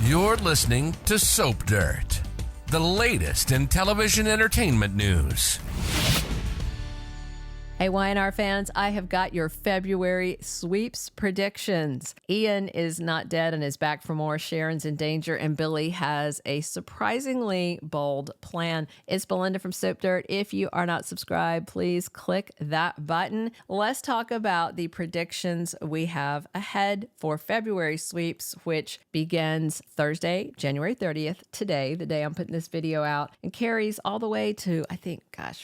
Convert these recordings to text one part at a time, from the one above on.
You're listening to Soap Dirt, the latest in television entertainment news. Hey, Y&R fans, I have got your February sweeps predictions. Ian is not dead and is back for more. Sharon's in danger, and Billy has a surprisingly bold plan. It's Belinda from Soap Dirt. If you are not subscribed, please click that button. Let's talk about the predictions we have ahead for February sweeps, which begins Thursday, January 30th, today, the day I'm putting this video out, and carries all the way to,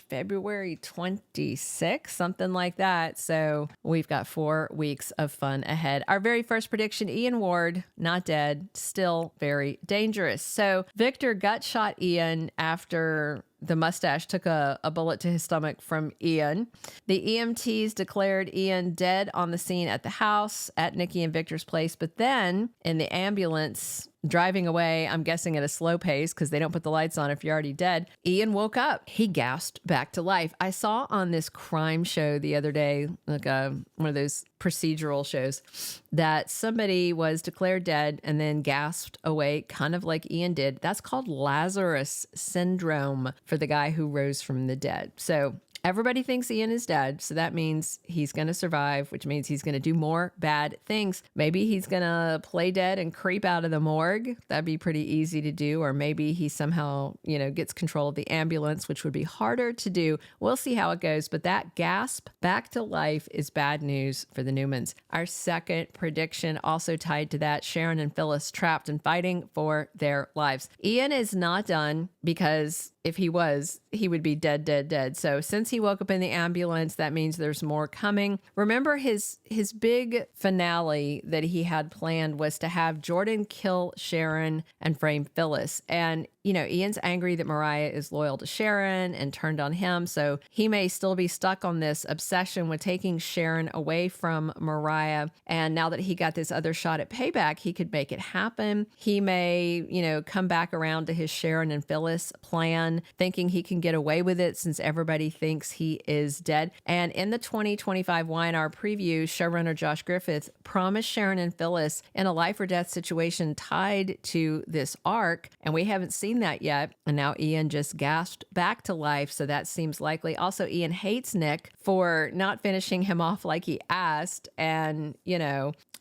February 26th. Something like that. So we've got 4 weeks of fun ahead. Our very first prediction, Ian Ward, not dead, still very dangerous. So Victor gut shot Ian after the mustache took a bullet to his stomach from Ian. The EMTs declared Ian dead on the scene at the house at Nikki and Victor's place. But then in the ambulance driving away, I'm guessing at a slow pace because they don't put the lights on if you're already dead, Ian woke up. He gasped back to life. I saw on this crime show the other day, like one of those procedural shows, that somebody was declared dead and then gasped awake, kind of like Ian did. That's called Lazarus syndrome for the guy who rose from the dead. So everybody thinks Ian is dead, so that means he's going to survive, which means he's going to do more bad things. Maybe he's going to play dead and creep out of the morgue. That'd be pretty easy to do. Or maybe he somehow, gets control of the ambulance, which would be harder to do. We'll see how it goes. But that gasp back to life is bad news for the Newmans. Our second prediction, also tied to that, Sharon and Phyllis trapped and fighting for their lives. Ian is not done because if he was, he would be dead. So since he woke up in the ambulance, that means there's more coming. Remember his big finale that he had planned was to have Jordan kill Sharon and frame Phyllis. And Ian's angry that Mariah is loyal to Sharon and turned on him. So he may still be stuck on this obsession with taking Sharon away from Mariah. And now that he got this other shot at payback, he could make it happen. He may, come back around to his Sharon and Phyllis plan, thinking he can get away with it since everybody thinks he is dead. And in the 2025 Y&R preview, showrunner Josh Griffith promised Sharon and Phyllis in a life or death situation tied to this arc. And we haven't seen that yet. And now Ian just gasped back to life. So that seems likely. Also, Ian hates Nick for not finishing him off like he asked. And,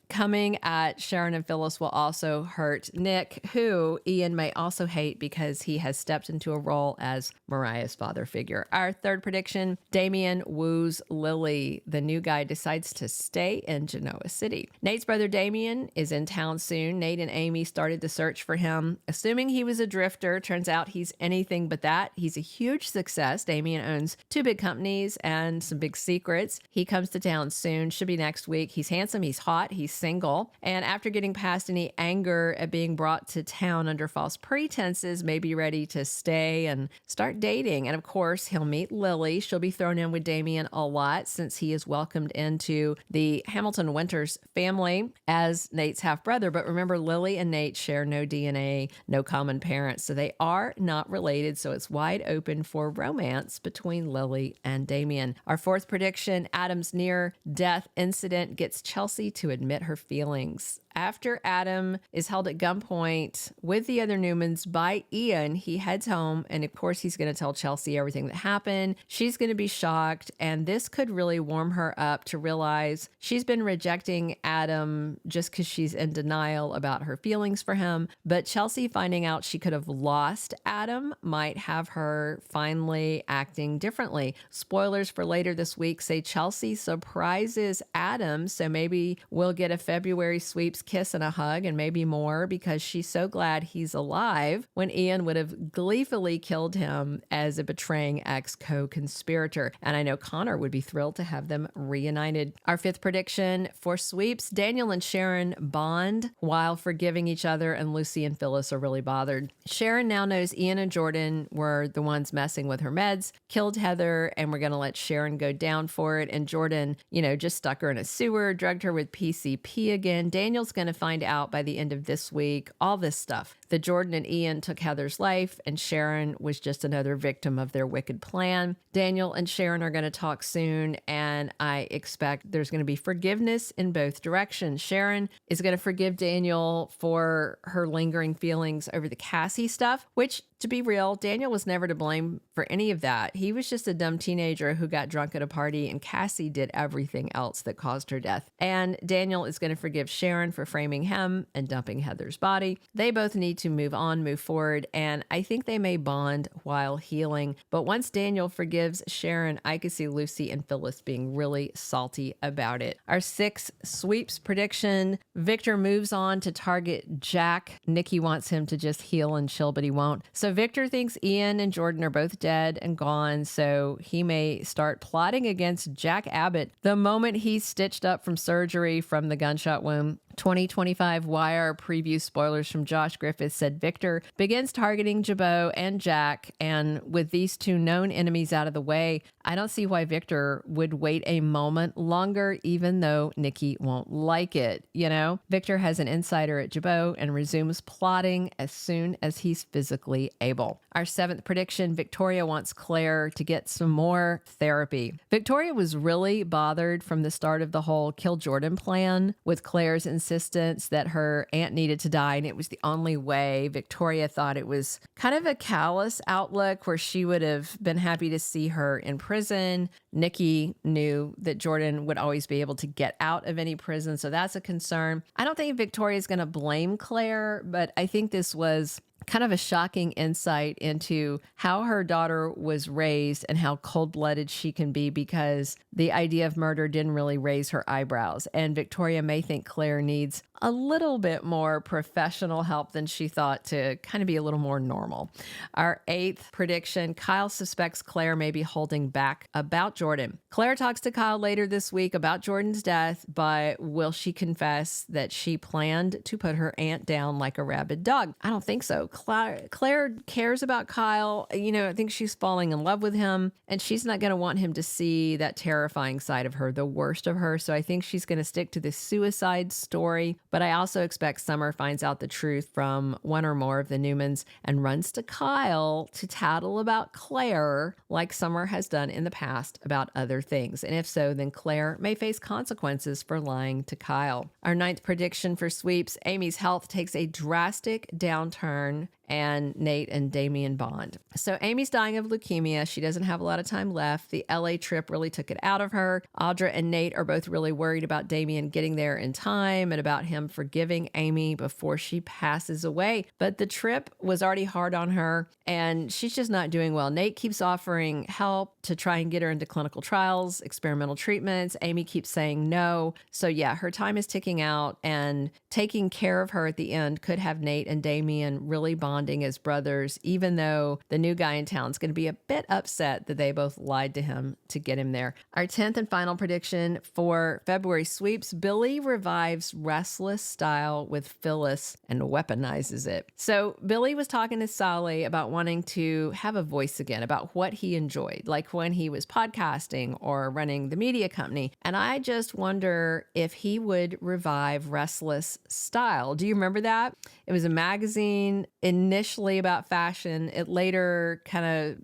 coming at Sharon and Phyllis will also hurt Nick, who Ian may also hate because he has stepped into a role as Mariah's father figure. Our third prediction, Damian woos Lily. The new guy decides to stay in Genoa City. Nate's brother Damian is in town soon. Nate and Amy started the search for him, assuming he was a drifter. Turns out he's anything but that. He's a huge success. Damian owns 2 big companies and some big secrets. He comes to town soon. Should be next week. He's handsome. He's hot. He's single. And after getting past any anger at being brought to town under false pretenses, may be ready to stay and start dating. And of course, he'll meet Lily. She'll be thrown in with Damian a lot since he is welcomed into the Hamilton Winters family as Nate's half-brother. But remember, Lily and Nate share no DNA, no common parents. So they are not related. So it's wide open for romance between Lily and Damian. Our fourth prediction, Adam's near-death incident gets Chelsea to admit her feelings. After Adam is held at gunpoint with the other Newmans by Ian, he heads home, and of course he's going to tell Chelsea everything that happened. She's going to be shocked, and this could really warm her up to realize she's been rejecting Adam just because she's in denial about her feelings for him. But Chelsea finding out she could have lost Adam might have her finally acting differently. Spoilers for later this week say Chelsea surprises Adam, so maybe we'll get a February sweeps kiss and a hug, and maybe more, because she's so glad he's alive when Ian would have gleefully killed him as a betraying ex-co-conspirator. And I know Connor would be thrilled to have them reunited. Our fifth prediction for sweeps, Daniel and Sharon bond while forgiving each other, and Lucy and Phyllis are really bothered. Sharon now knows Ian and Jordan were the ones messing with her meds, killed Heather, and we're going to let Sharon go down for it. And Jordan, just stuck her in a sewer, drugged her with PCP again. Daniel's going to find out by the end of this week, all this stuff. that Jordan and Ian took Heather's life, and Sharon was just another victim of their wicked plan. Daniel and Sharon are going to talk soon, and I expect there's going to be forgiveness in both directions. Sharon is going to forgive Daniel for her lingering feelings over the Cassie stuff, which, to be real, Daniel was never to blame for any of that. He was just a dumb teenager who got drunk at a party, and Cassie did everything else that caused her death. And Daniel is going to forgive Sharon for framing him and dumping Heather's body. They both need to move on, move forward, and I think they may bond while healing. But once Daniel forgives Sharon, I could see Lucy and Phyllis being really salty about it. Our 6 sweeps prediction: Victor moves on to target Jack. Nikki wants him to just heal and chill, but he won't. So Victor thinks Ian and Jordan are both dead and gone, so he may start plotting against Jack Abbott the moment he's stitched up from surgery from the gunshot wound. 2025 Wire preview spoilers from Josh Griffith said Victor begins targeting Jabot and Jack, and with these 2 known enemies out of the way, I don't see why Victor would wait a moment longer, even though Nikki won't like it. You know, Victor has an insider at Jabot and resumes plotting as soon as he's physically able. Our 7th prediction: Victoria wants Claire to get some more therapy. Victoria was really bothered from the start of the whole Kill Jordan plan with Claire's insistence that her aunt needed to die, and it was the only way. Victoria thought it was kind of a callous outlook where she would have been happy to see her in prison. Nikki knew that Jordan would always be able to get out of any prison, so that's a concern. I don't think Victoria's going to blame Claire, but I think this was kind of a shocking insight into how her daughter was raised and how cold-blooded she can be, because the idea of murder didn't really raise her eyebrows. And Victoria may think Claire needs a little bit more professional help than she thought to kind of be a little more normal. Our 8th prediction: Kyle suspects Claire may be holding back about Jordan. Claire talks to Kyle later this week about Jordan's death, but will she confess that she planned to put her aunt down like a rabid dog? I don't think so. Claire cares about Kyle. You know, I think she's falling in love with him, and she's not going to want him to see that terrifying side of her, the worst of her. So I think she's going to stick to this suicide story. But I also expect Summer finds out the truth from one or more of the Newmans and runs to Kyle to tattle about Claire, like Summer has done in the past about other things. And if so, then Claire may face consequences for lying to Kyle. Our 9th prediction for sweeps: Amy's health takes a drastic downturn and Nate and Damian bond. So Amy's dying of leukemia. She doesn't have a lot of time left. The LA trip really took it out of her. Audra and Nate are both really worried about Damian getting there in time and about him forgiving Amy before she passes away. But the trip was already hard on her, and she's just not doing well. Nate keeps offering help to try and get her into clinical trials, experimental treatments. Amy keeps saying no. So yeah, her time is ticking out, and taking care of her at the end could have Nate and Damian really bond as brothers, even though the new guy in town is going to be a bit upset that they both lied to him to get him there. Our 10th and final prediction for February sweeps: Billy revives Restless Style with Phyllis and weaponizes it. So Billy was talking to Sally about wanting to have a voice again, about what he enjoyed, like when he was podcasting or running the media company. And I just wonder if he would revive Restless Style. Do you remember that? It was a magazine initially about fashion. It later kind of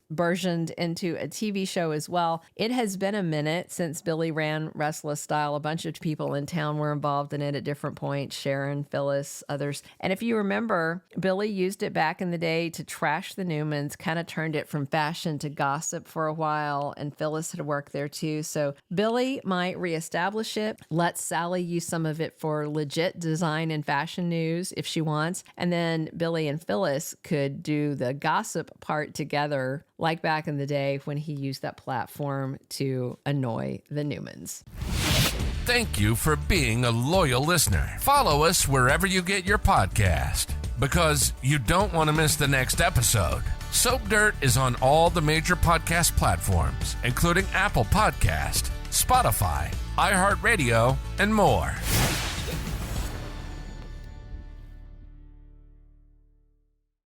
burgeoned into a TV show as well. It has been a minute since Billy ran Restless Style. A bunch of people in town were involved in it at different points: Sharon, Phyllis, others. And if you remember, Billy used it back in the day to trash the Newmans, kind of turned it from fashion to gossip for a while, and Phyllis had worked there too. So Billy might reestablish it, let Sally use some of it for legit design and fashion news if she wants, and then Billy and Phyllis could do the gossip part together, like back in the day when he used that platform to annoy the Newmans. Thank you for being a loyal listener. Follow us wherever you get your podcast, because you don't want to miss the next episode. Soap Dirt is on all the major podcast platforms, including Apple Podcast, Spotify, iHeartRadio, and more.